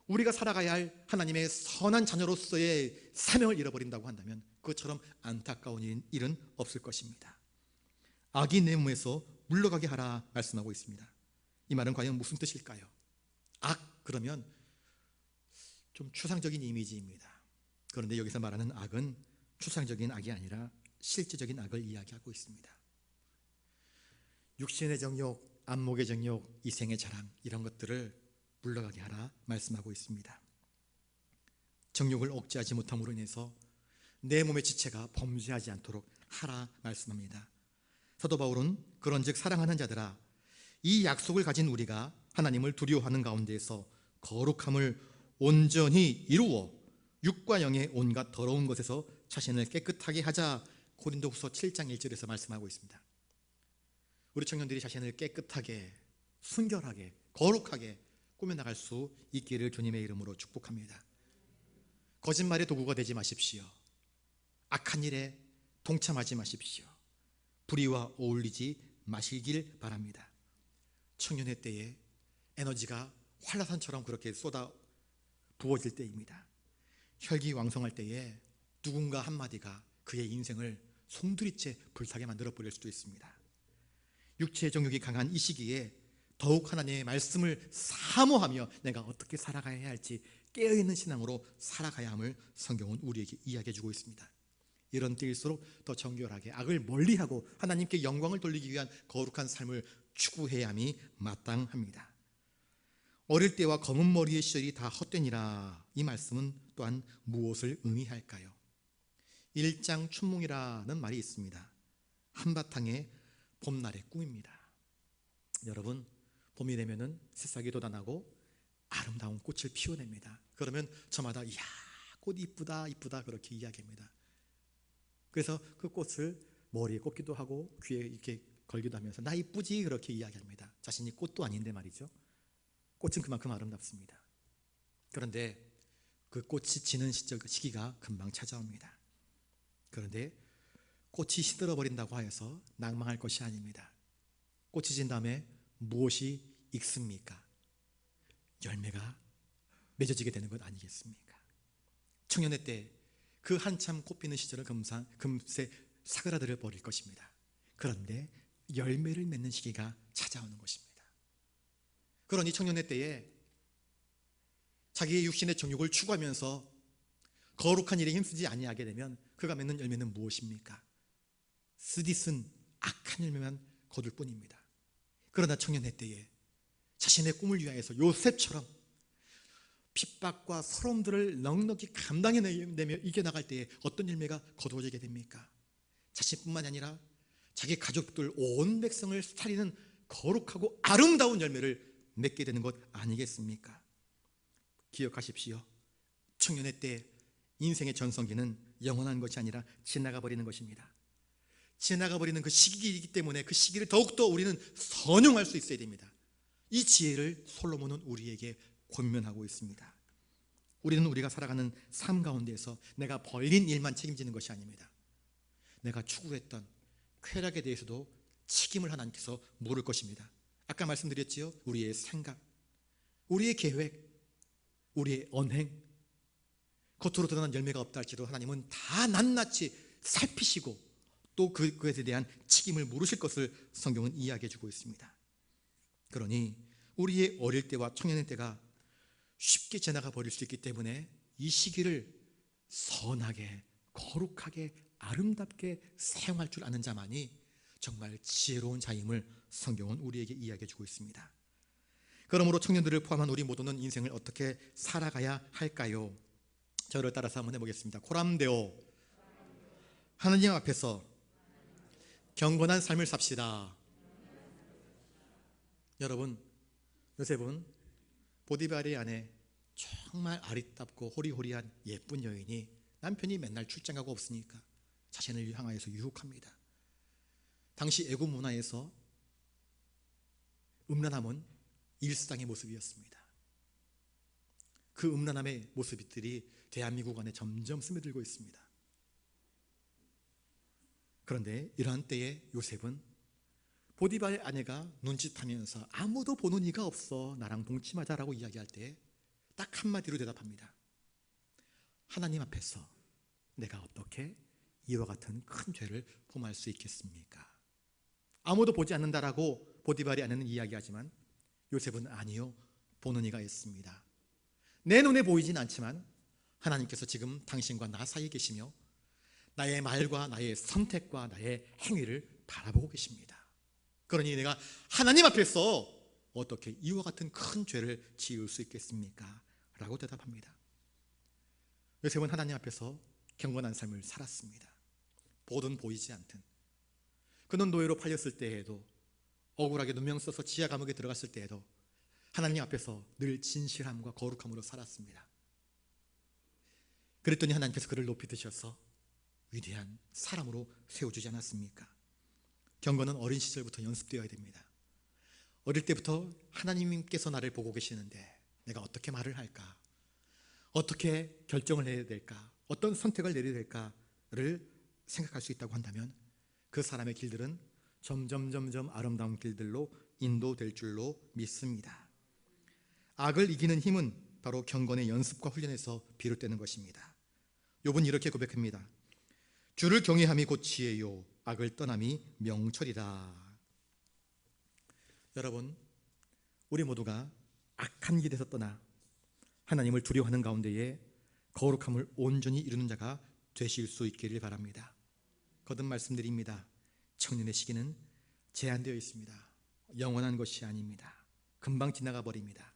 우리가 살아가야 할 하나님의 선한 자녀로서의 사명을 잃어버린다고 한다면 그것처럼 안타까운 일은 없을 것입니다. 악이 내 몸에서 물러가게 하라 말씀하고 있습니다. 이 말은 과연 무슨 뜻일까요? 악, 그러면 좀 추상적인 이미지입니다. 그런데 여기서 말하는 악은 추상적인 악이 아니라 실제적인 악을 이야기하고 있습니다. 육신의 정욕, 안목의 정욕, 이생의 자랑, 이런 것들을 물러가게 하라 말씀하고 있습니다. 정욕을 억제하지 못함으로 인해서 내 몸의 지체가 범죄하지 않도록 하라 말씀합니다. 사도 바울은 그런즉 사랑하는 자들아, 이 약속을 가진 우리가 하나님을 두려워하는 가운데에서 거룩함을 온전히 이루어 육과 영의 온갖 더러운 것에서 자신을 깨끗하게 하자, 고린도후서 7장 1절에서 말씀하고 있습니다. 우리 청년들이 자신을 깨끗하게, 순결하게, 거룩하게 꾸며나갈 수 있기를 주님의 이름으로 축복합니다. 거짓말의 도구가 되지 마십시오. 악한 일에 동참하지 마십시오. 불의와 어울리지 마시길 바랍니다. 청년의 때에 에너지가 활라산처럼 그렇게 쏟아 부어질 때입니다. 혈기왕성할 때에 누군가 한마디가 그의 인생을 송두리째 불타게 만들어 버릴 수도 있습니다. 육체의 정욕이 강한 이 시기에 더욱 하나님의 말씀을 사모하며 내가 어떻게 살아가야 할지 깨어있는 신앙으로 살아가야 함을 성경은 우리에게 이야기해 주고 있습니다. 이런 때일수록 더 정결하게 악을 멀리하고 하나님께 영광을 돌리기 위한 거룩한 삶을 추구해야 함이 마땅합니다. 어릴 때와 검은 머리의 시절이 다 헛되니라, 이 말씀은 또한 무엇을 의미할까요? 일장춘몽이라는 말이 있습니다. 한바탕의 봄날의 꿈입니다. 여러분, 봄이 되면은 새싹이 돋아나고 아름다운 꽃을 피워냅니다. 그러면 저마다 이야, 꽃 이쁘다 이쁘다 그렇게 이야기합니다. 그래서 그 꽃을 머리에 꽂기도 하고 귀에 이렇게 걸기도 하면서 나 이쁘지 그렇게 이야기합니다. 자신이 꽃도 아닌데 말이죠. 꽃은 그만큼 아름답습니다. 그런데 그 꽃이 지는 시기가 금방 찾아옵니다. 그런데 꽃이 시들어 버린다고 하여서 낭망할 것이 아닙니다. 꽃이 진 다음에 무엇이 익습니까? 열매가 맺어지게 되는 것 아니겠습니까? 청년의 때 그 한참 꽃피는 시절은 금세 사그라들어 버릴 것입니다. 그런데 열매를 맺는 시기가 찾아오는 것입니다. 그러니 청년의 때에 자기의 육신의 정욕을 추구하면서 거룩한 일에 힘쓰지 아니하게 되면 그가 맺는 열매는 무엇입니까? 쓰디쓴 악한 열매만 거둘 뿐입니다. 그러나 청년의 때에 자신의 꿈을 위하여서 요셉처럼 핍박과 서러움들을 넉넉히 감당해내며 이겨나갈 때에 어떤 열매가 거두어지게 됩니까? 자신뿐만이 아니라 자기 가족들 온 백성을 살리는 거룩하고 아름다운 열매를 맺게 되는 것 아니겠습니까? 기억하십시오. 청년의 때 인생의 전성기는 영원한 것이 아니라 지나가 버리는 것입니다. 지나가 버리는 그 시기이기 때문에 그 시기를 더욱더 우리는 선용할 수 있어야 됩니다. 이 지혜를 솔로몬은 우리에게 권면하고 있습니다. 우리는 우리가 살아가는 삶 가운데에서 내가 벌린 일만 책임지는 것이 아닙니다. 내가 추구했던 쾌락에 대해서도 책임을 하나님께서 물을 것입니다. 아까 말씀드렸지요. 우리의 생각, 우리의 계획, 우리의 언행, 겉으로 드러난 열매가 없다 할지라도 하나님은 다 낱낱이 살피시고 또 그것에 대한 책임을 물으실 것을 성경은 이야기해 주고 있습니다. 그러니 우리의 어릴 때와 청년의 때가 쉽게 지나가 버릴 수 있기 때문에 이 시기를 선하게, 거룩하게, 아름답게 사용할 줄 아는 자만이 정말 지혜로운 자임을 성경은 우리에게 이야기해 주고 있습니다. 그러므로 청년들을 포함한 우리 모두는 인생을 어떻게 살아가야 할까요? 저를 따라서 한번 해보겠습니다. 코람데오, 하나님 앞에서 경건한 삶을 삽시다. 여러분, 요셉은 보디발의 아내, 정말 아리따고 호리호리한 예쁜 여인이 남편이 맨날 출장가고 없으니까 자신을 향하여서 유혹합니다. 당시 애국 문화에서 음란함은 일상의 모습이었습니다. 그 음란함의 모습들이 대한민국 안에 점점 스며들고 있습니다. 그런데 이러한 때에 요셉은 보디발의 아내가 눈짓하면서 아무도 보는 이가 없어, 나랑 동침하자라고 이야기할 때 딱 한마디로 대답합니다. 하나님 앞에서 내가 어떻게 이와 같은 큰 죄를 범할 수 있겠습니까? 아무도 보지 않는다라고 보디발의 아내는 이야기하지만 요셉은 아니요, 보는 이가 있습니다. 내 눈에 보이진 않지만 하나님께서 지금 당신과 나 사이에 계시며 나의 말과 나의 선택과 나의 행위를 바라보고 계십니다. 그러니 내가 하나님 앞에서 어떻게 이와 같은 큰 죄를 지을 수 있겠습니까? 라고 대답합니다. 요셉은 하나님 앞에서 경건한 삶을 살았습니다. 보든 보이지 않든. 그는 노예로 팔렸을 때에도, 억울하게 누명 써서 지하 감옥에 들어갔을 때에도 하나님 앞에서 늘 진실함과 거룩함으로 살았습니다. 그랬더니 하나님께서 그를 높이 드셔서 위대한 사람으로 세워주지 않았습니까? 경건은 어린 시절부터 연습되어야 됩니다. 어릴 때부터 하나님께서 나를 보고 계시는데 내가 어떻게 말을 할까? 어떻게 결정을 해야 될까? 어떤 선택을 내려야 될까를 생각할 수 있다고 한다면 그 사람의 길들은 점점 아름다운 길들로 인도될 줄로 믿습니다. 악을 이기는 힘은 바로 경건의 연습과 훈련에서 비롯되는 것입니다. 욥은 이렇게 고백합니다. 주를 경외함이 곧 지혜요, 악을 떠남이 명철이라. 여러분, 우리 모두가 악한 길에서 떠나 하나님을 두려워하는 가운데에 거룩함을 온전히 이루는 자가 되실 수 있기를 바랍니다. 거듭 말씀드립니다. 청년의 시기는 제한되어 있습니다. 영원한 것이 아닙니다. 금방 지나가 버립니다.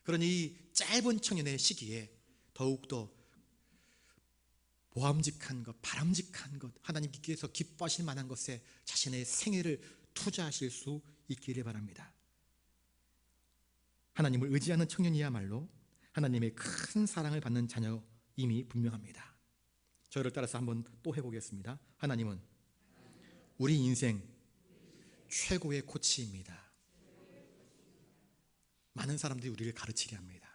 그러니 이 짧은 청년의 시기에 더욱더 보암직한 것, 바람직한 것, 하나님께서 기뻐하실 만한 것에 자신의 생애를 투자하실 수 있기를 바랍니다. 하나님을 의지하는 청년이야말로 하나님의 큰 사랑을 받는 자녀임이 분명합니다. 저를 따라서 한번 또 해보겠습니다. 하나님은 우리 인생 최고의 코치입니다. 많은 사람들이 우리를 가르치려 합니다.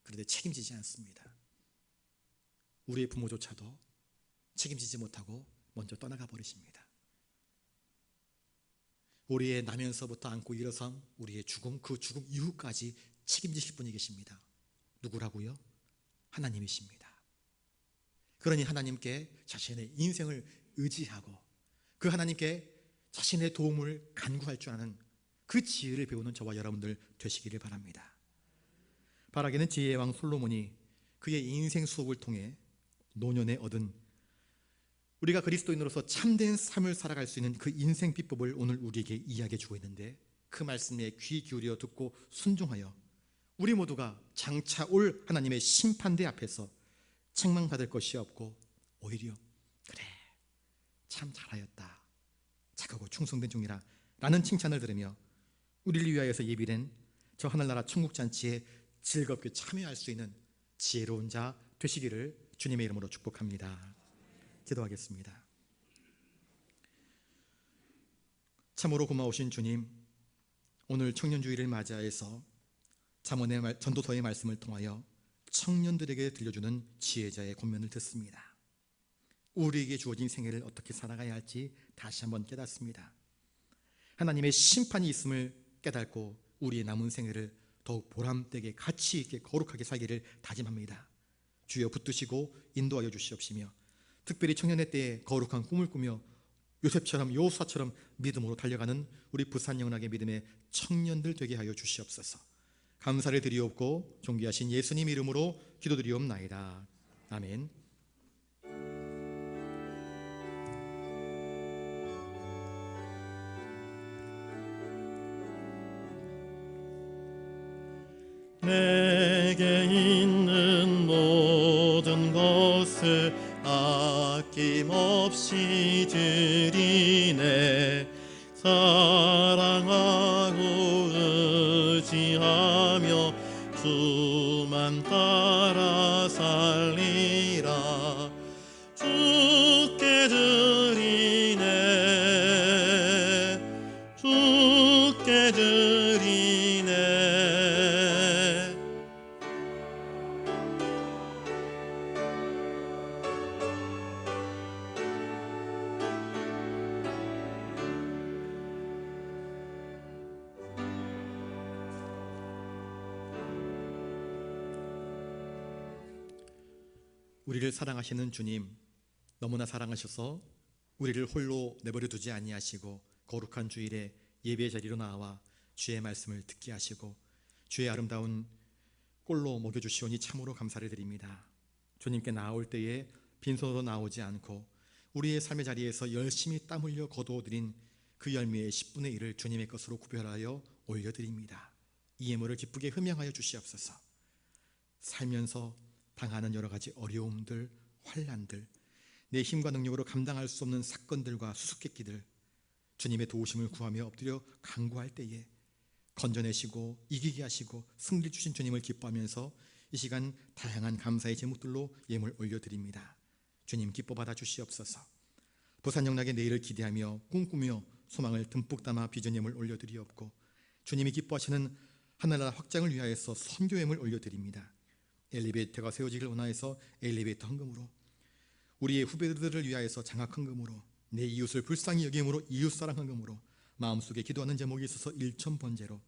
그런데 책임지지 않습니다. 우리의 부모조차도 책임지지 못하고 먼저 떠나가 버리십니다. 우리의 나면서부터 안고 일어선 우리의 죽음, 그 죽음 이후까지 책임지실 분이 계십니다. 누구라고요? 하나님이십니다. 그러니 하나님께 자신의 인생을 의지하고 그 하나님께 자신의 도움을 간구할 줄 아는 그 지혜를 배우는 저와 여러분들 되시기를 바랍니다. 바라기는 지혜의 왕 솔로몬이 그의 인생 수업을 통해 노년에 얻은 우리가 그리스도인으로서 참된 삶을 살아갈 수 있는 그 인생 비법을 오늘 우리에게 이야기해 주고 있는데, 그 말씀에 귀 기울여 듣고 순종하여 우리 모두가 장차 올 하나님의 심판대 앞에서 책망받을 것이 없고 오히려 그래 참 잘하였다, 착하고 충성된 종이라 라는 칭찬을 들으며 우리를 위하여서 예비된 저 하늘나라 천국잔치에 즐겁게 참여할 수 있는 지혜로운 자 되시기를 주님의 이름으로 축복합니다. 기도하겠습니다. 참으로 고마우신 주님, 오늘 청년주의를 맞이해서 잠언의 전도서의 말씀을 통하여 청년들에게 들려주는 지혜자의 권면을 듣습니다. 우리에게 주어진 생애를 어떻게 살아가야 할지 다시 한번 깨닫습니다. 하나님의 심판이 있음을 깨닫고 우리의 남은 생애를 더욱 보람되게 가치 있게 거룩하게 살기를 다짐합니다. 주여 붙드시고 인도하여 주시옵시며 특별히 청년의 때에 거룩한 꿈을 꾸며 요셉처럼 여호수아처럼 믿음으로 달려가는 우리 부산 영락의 믿음의 청년들 되게 하여 주시옵소서. 감사를 드리옵고 존귀하신 예수님 이름으로 기도드리옵나이다. 아멘. 내게 있는 모든 것을 아낌없이 드리네. 사랑하고 의지하며 주만 따라 살리라. 주께 드리네, 주께 드리네. 우리를 사랑하시는 주님, 너무나 사랑하셔서 우리를 홀로 내버려 두지 아니하시고 거룩한 주일에 예배 자리로 나와 주의 말씀을 듣게 하시고 주의 아름다운 꼴로 먹여주시오니 참으로 감사를 드립니다. 주님께 나올 때에 빈손으로 나오지 않고 우리의 삶의 자리에서 열심히 땀 흘려 거두어드린 그 열매의 10분의 1을 주님의 것으로 구별하여 올려드립니다. 이 예물을 기쁘게 흠양하여 주시옵소서. 살면서 당하는 여러 가지 어려움들, 환난들, 내 힘과 능력으로 감당할 수 없는 사건들과 수수께끼들, 주님의 도우심을 구하며 엎드려 간구할 때에 건져내시고 이기게 하시고 승리 주신 주님을 기뻐하면서 이 시간 다양한 감사의 제목들로 예물 올려드립니다. 주님 기뻐 받아 주시옵소서. 부산 영락의 내일을 기대하며 꿈꾸며 소망을 듬뿍 담아 비전 예물 올려드리옵고 주님이 기뻐하시는 하늘나라 확장을 위하여서 선교 예물 올려드립니다. 엘리베이터가 세워지길 원하여서 엘리베이터 헌금으로, 우리의 후배들을 위하여서 장학 헌금으로, 내 이웃을 불쌍히 여김으로 이웃사랑 헌금으로, 마음속에 기도하는 제목이 있어서 일천번제로,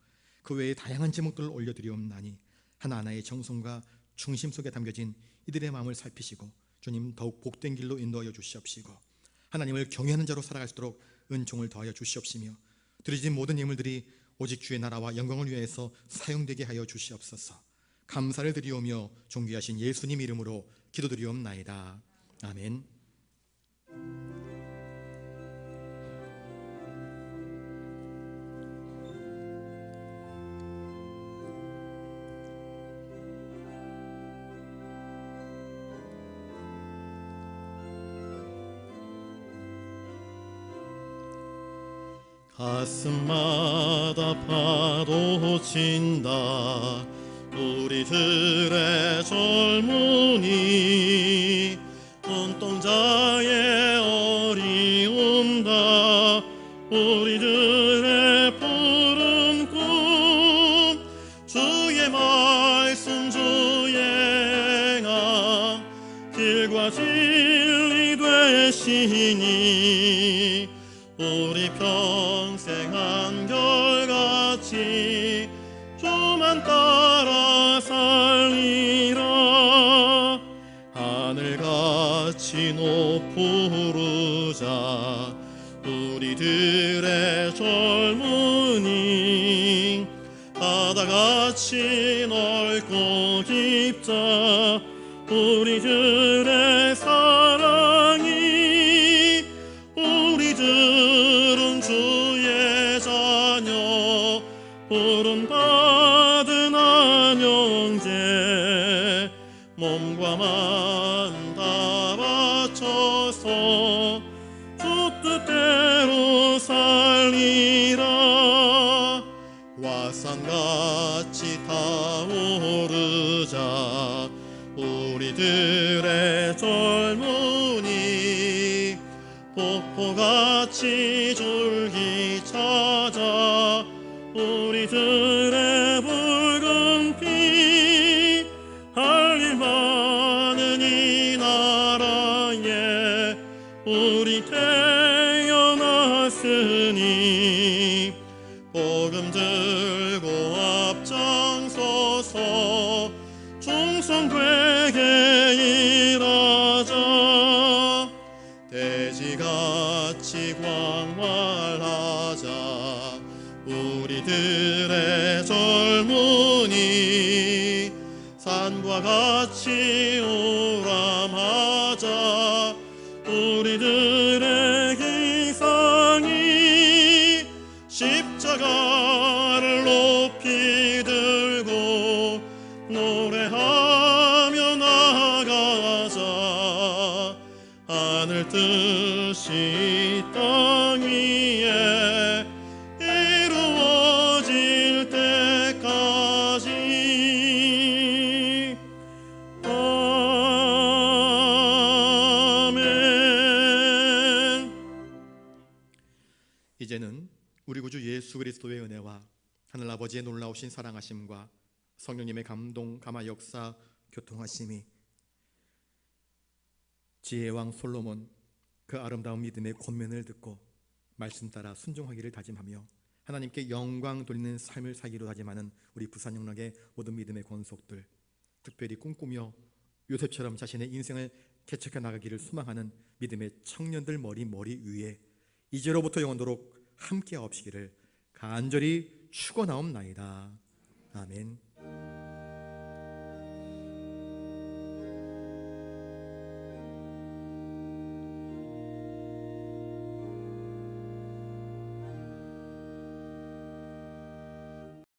그 외에 다양한 제목들을 올려드리옵나니 하나하나의 정성과 중심 속에 담겨진 이들의 마음을 살피시고 주님 더욱 복된 길로 인도하여 주시옵시고 하나님을 경외하는 자로 살아갈 수 있도록 은총을 더하여 주시옵시며 드려진 모든 예물들이 오직 주의 나라와 영광을 위하여서 사용되게 하여 주시옵소서. 감사를 드리오며 존귀하신 예수님 이름으로 기도드리옵나이다. 아멘. 가슴마다 파도 친다. 우리들의 젊은이 눈동자의 어리움다. 우리들의 푸른 꿈 주의 말씀 주의 행함 길과 진리 되시니 우리 평생 한결같이 주만 따라 살리라. 하늘같이 높으르자 우리들 같이 넓고 깊자 우리들의 사랑이 우리들은 주의 자녀 부름받은 한 형제 몸과 마음 다 바쳐서 주 뜻대로 살리라. 화산같이 타오르자 우리들의 젊은이 폭포같이 줄기 찾아 우리들의 붉은 피 할 일 많은 이 나라에 우리 태어났으니 복음 들고 앞장서서 충성되게 일하자. 돼지같이 광활하자 우리들의 젊은이 산과 같이 오람하자 우리들의 기상이 십자가를 높이 들고 노래하며 나가자. 하늘 뜻이 땅 위에 이루어질 때까지. 아멘. 이제는 우리 구주 예수 그리스도의 은혜와 하늘 아버지의 놀라우신 사랑하심과 성령님의 감동, 감화, 역사, 교통하심이 지혜의 왕 솔로몬 그 아름다운 믿음의 권면을 듣고 말씀 따라 순종하기를 다짐하며 하나님께 영광 돌리는 삶을 살기로 다짐하는 우리 부산영락의 모든 믿음의 권속들, 특별히 꿈꾸며 요셉처럼 자신의 인생을 개척해 나가기를 소망하는 믿음의 청년들 머리 위에 이제로부터 영원토록 함께 하옵시기를 간절히 축원하옵나이다. 아멘.